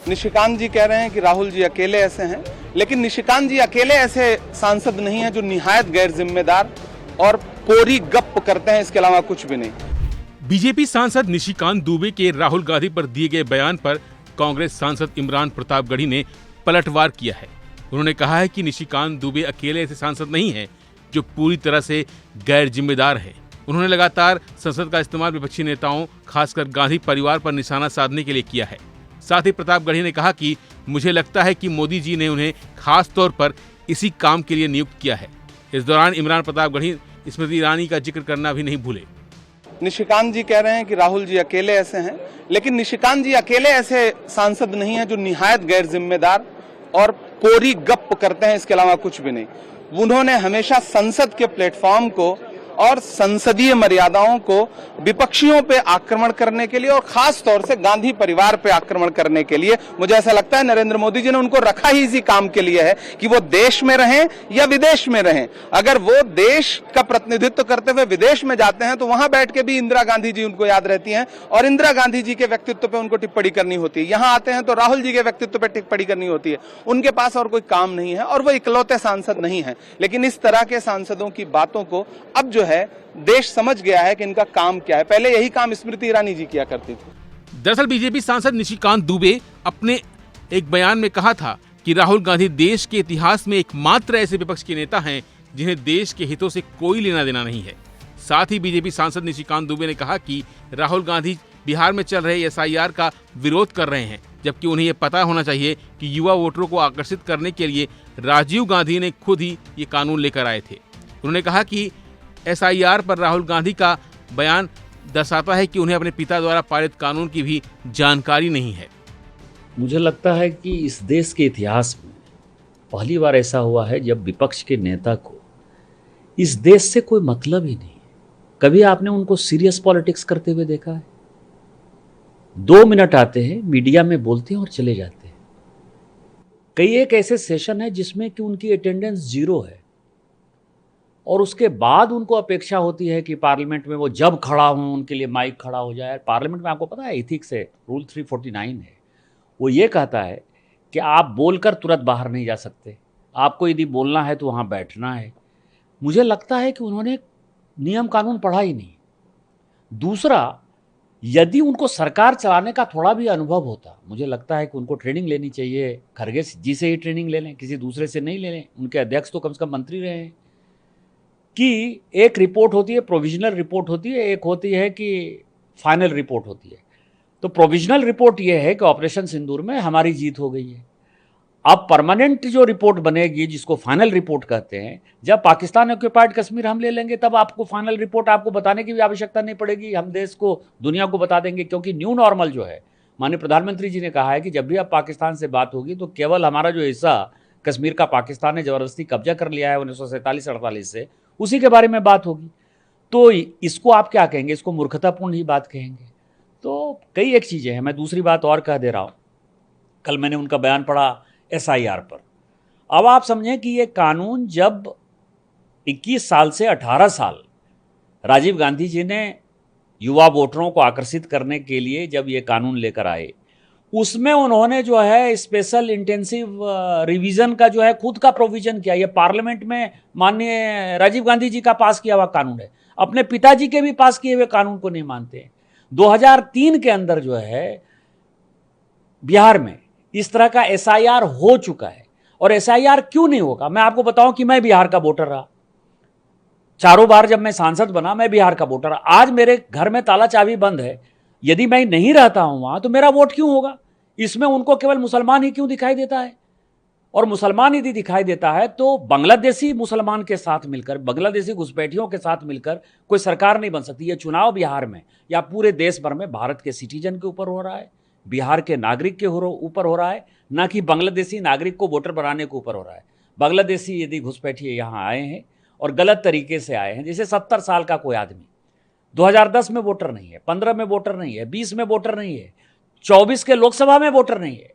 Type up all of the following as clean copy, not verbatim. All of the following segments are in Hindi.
निशिकांत जी कह रहे हैं कि राहुल जी अकेले ऐसे हैं, लेकिन निशिकांत जी अकेले ऐसे सांसद नहीं हैं जो निहायत गैर जिम्मेदार और कोरी गप करते हैं, इसके अलावा कुछ भी नहीं। बीजेपी सांसद निशिकांत दुबे के राहुल गांधी पर दिए गए बयान पर कांग्रेस सांसद इमरान प्रतापगढ़ी ने पलटवार किया है। उन्होंने कहा है कि निशिकांत दुबे अकेले ऐसे सांसद नहीं हैं जो पूरी तरह से गैर जिम्मेदार हैं। उन्होंने लगातार संसद का इस्तेमाल विपक्षी नेताओं, खासकर गांधी परिवार पर निशाना साधने के लिए किया है। साथ ही प्रतापगढ़ी ने कहा कि मुझे लगता है कि मोदी जी ने उन्हें खास तौर पर इसी काम के लिए नियुक्त किया है। इस दौरान इमरान प्रतापगढ़ी स्मृति ईरानी का जिक्र करना भी नहीं भूले। निशिकांत जी कह रहे हैं कि राहुल जी अकेले ऐसे हैं, लेकिन निशिकांत जी अकेले ऐसे सांसद नहीं हैं जो निहायत गैर जिम्मेदार और कोरी गप करते हैं, इसके अलावा कुछ भी नहीं। उन्होंने हमेशा संसद के प्लेटफॉर्म को और संसदीय मर्यादाओं को विपक्षियों पे आक्रमण करने के लिए और खास तौर से गांधी परिवार पे आक्रमण करने के लिए, मुझे ऐसा लगता है नरेंद्र मोदी जी ने उनको रखा ही इसी काम के लिए है कि वो देश में रहें या विदेश में रहें। अगर वो देश का प्रतिनिधित्व करते हुए विदेश में जाते हैं तो वहां बैठ के भी इंदिरा गांधी जी उनको याद रहती हैं और इंदिरा गांधी जी के व्यक्तित्व पे उनको टिप्पणी करनी होती है। यहां आते हैं तो राहुल जी के व्यक्तित्व पे टिप्पणी करनी होती है। उनके पास और कोई काम नहीं है और वो इकलौते सांसद नहीं है। लेकिन इस तरह के सांसदों की बातों को अब जो है देश समझ गया है कि इनका काम क्या है। पहले यही काम स्मृति ईरानी जी किया करती थी। दरअसल बीजेपी सांसद निशिकांत दुबे अपने एक बयान में कहा था कि राहुल गांधी देश के इतिहास में एकमात्र ऐसे विपक्ष के नेता हैं जिन्हें देश के हितों से कोई लेना देना नहीं है। साथ ही बीजेपी सांसद निशिकांत दुबे ने कहा कि राहुल गांधी बिहार में चल रहे एसआईआर का विरोध कर रहे हैं, जबकि उन्हें यह पता होना चाहिए कि युवा वोटरों को आकर्षित करने के लिए राजीव गांधी ने खुद ही ये कानून लेकर आए थे। उन्होंने कहा कि एसआईआर पर राहुल गांधी का बयान दर्शाता है कि उन्हें अपने पिता द्वारा पारित कानून की भी जानकारी नहीं है। मुझे लगता है कि इस देश के इतिहास में पहली बार ऐसा हुआ है जब विपक्ष के नेता को इस देश से कोई मतलब ही नहीं है। कभी आपने उनको सीरियस पॉलिटिक्स करते हुए देखा है? 2 मिनट आते हैं, मीडिया में बोलते हैं और चले जाते हैं। कई एक ऐसे सेशन है जिसमें कि उनकी अटेंडेंस 0 है और उसके बाद उनको अपेक्षा होती है कि पार्लियामेंट में वो जब खड़ा हों उनके लिए माइक खड़ा हो जाए। पार्लियामेंट में आपको पता है एथिक्स है, रूल 349 है। वो ये कहता है कि आप बोलकर तुरंत बाहर नहीं जा सकते, आपको यदि बोलना है तो वहाँ बैठना है। मुझे लगता है कि उन्होंने नियम कानून पढ़ा ही नहीं। दूसरा, यदि उनको सरकार चलाने का थोड़ा भी अनुभव होता, मुझे लगता है कि उनको ट्रेनिंग लेनी चाहिए। खरगे जी से ही ट्रेनिंग ले लें, किसी दूसरे से नहीं ले लें। उनके अध्यक्ष तो कम से कम मंत्री रहे हैं कि एक रिपोर्ट होती है, प्रोविजनल रिपोर्ट होती है, एक होती है कि फाइनल रिपोर्ट होती है। तो प्रोविजनल रिपोर्ट ये है कि ऑपरेशन सिंदूर में हमारी जीत हो गई है। अब परमानेंट जो रिपोर्ट बनेगी, जिसको फाइनल रिपोर्ट कहते हैं, जब पाकिस्तान ऑक्युपाइड कश्मीर हम ले लेंगे तब आपको फाइनल रिपोर्ट आपको बताने की भी आवश्यकता नहीं पड़ेगी। हम देश को, दुनिया को बता देंगे, क्योंकि न्यू नॉर्मल जो है, माननीय प्रधानमंत्री जी ने कहा है कि जब भी अब पाकिस्तान से बात होगी तो केवल हमारा जो हिस्सा कश्मीर का पाकिस्तान ने ज़बरदस्ती कब्जा कर लिया है 1947-48 से, उसी के बारे में बात होगी। तो इसको आप क्या कहेंगे? इसको मूर्खतापूर्ण ही बात कहेंगे। तो कई एक चीज़ें हैं। मैं दूसरी बात और कह दे रहा हूँ, कल मैंने उनका बयान पढ़ा एसआईआर पर। अब आप समझें कि ये कानून जब 21 साल से 18 साल राजीव गांधी जी ने युवा वोटरों को आकर्षित करने के लिए जब ये कानून लेकर आए, उसमें उन्होंने जो है स्पेशल इंटेंसिव रिवीजन का जो है खुद का प्रोविजन किया। ये पार्लियामेंट में माननीय राजीव गांधी जी का पास किया हुआ कानून है, अपने पिताजी के भी पास किए हुए कानून को नहीं मानते हैं। 2003 के अंदर जो है बिहार में इस तरह का एसआईआर हो चुका है। और एसआईआर क्यों नहीं होगा? मैं आपको बताऊं कि मैं बिहार का वोटर रहा। 4 बार जब मैं सांसद बना, मैं बिहार का वोटर रहा। आज मेरे घर में ताला चाबी बंद है, यदि मैं नहीं रहता हूं वहां तो मेरा वोट क्यों होगा? इसमें उनको केवल मुसलमान ही क्यों दिखाई देता है? और मुसलमान यदि दिखाई देता है तो बांग्लादेशी मुसलमान के साथ मिलकर, बांग्लादेशी घुसपैठियों के साथ मिलकर कोई सरकार नहीं बन सकती। ये चुनाव बिहार में या पूरे देश भर में भारत के सिटीजन के ऊपर हो रहा है, बिहार के नागरिक के ऊपर हो रहा है, ना कि बांग्लादेशी नागरिक को वोटर बनाने के ऊपर हो रहा है। बांग्लादेशी यदि घुसपैठिए यहाँ आए हैं और गलत तरीके से आए हैं, जैसे 70 साल का कोई आदमी 2010 में वोटर नहीं है, 15 में वोटर नहीं है, 20 में वोटर नहीं है, 24 के लोकसभा में वोटर नहीं है,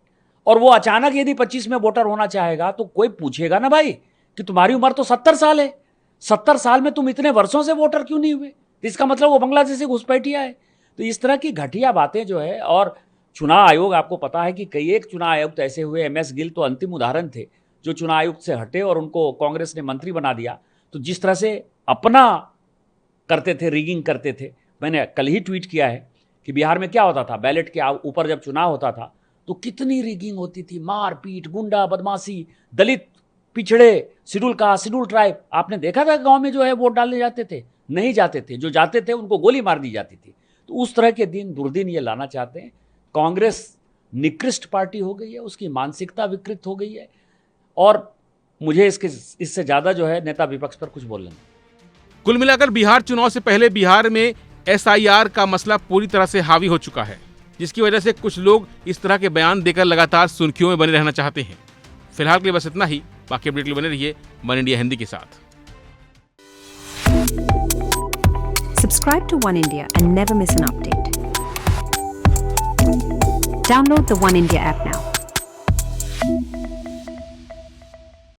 और वो अचानक यदि 25 में वोटर होना चाहेगा तो कोई पूछेगा ना भाई कि तुम्हारी उम्र तो 70 साल है, 70 साल में तुम इतने वर्षों से वोटर क्यों नहीं हुए? तो इसका मतलब वो बांग्लादेशी घुसपैठिया है। तो इस तरह की घटिया बातें जो है, और चुनाव आयोग, आपको पता है कि कई एक चुनाव आयुक्त ऐसे हुए, MS गिल तो अंतिम उदाहरण थे, जो चुनाव आयुक्त से हटे और उनको कांग्रेस ने मंत्री बना दिया। तो जिस तरह से अपना करते थे, रिगिंग करते थे, मैंने कल ही ट्वीट किया है कि बिहार में क्या होता था, बैलेट के ऊपर जब चुनाव होता था तो कितनी रिगिंग होती थी, मारपीट, गुंडा बदमाशी, दलित, पिछड़े, शेड्यूल कास्ट, शेड्यूल ट्राइब। आपने देखा था गांव में जो है वोट डालने जाते थे? नहीं जाते थे, जो जाते थे उनको गोली मार दी जाती थी। तो उस तरह के दिन दुर्दिन ये लाना चाहते हैं। कांग्रेस निकृष्ट पार्टी हो गई है, उसकी मानसिकता विकृत हो गई है, और मुझे इससे ज़्यादा जो है नेता विपक्ष पर कुछ बोलना नहीं। कुल मिलाकर बिहार चुनाव से पहले बिहार में SIR का मसला पूरी तरह से हावी हो चुका है, जिसकी वजह से कुछ लोग इस तरह के बयान देकर लगातार सुर्खियों में बने रहना चाहते हैं। फिलहाल के लिए बस इतना ही। बाकी अपडेट के लिए बने रहिए वन इंडिया हिंदी के साथ। Subscribe to One India and never miss an update. Download the One India app now.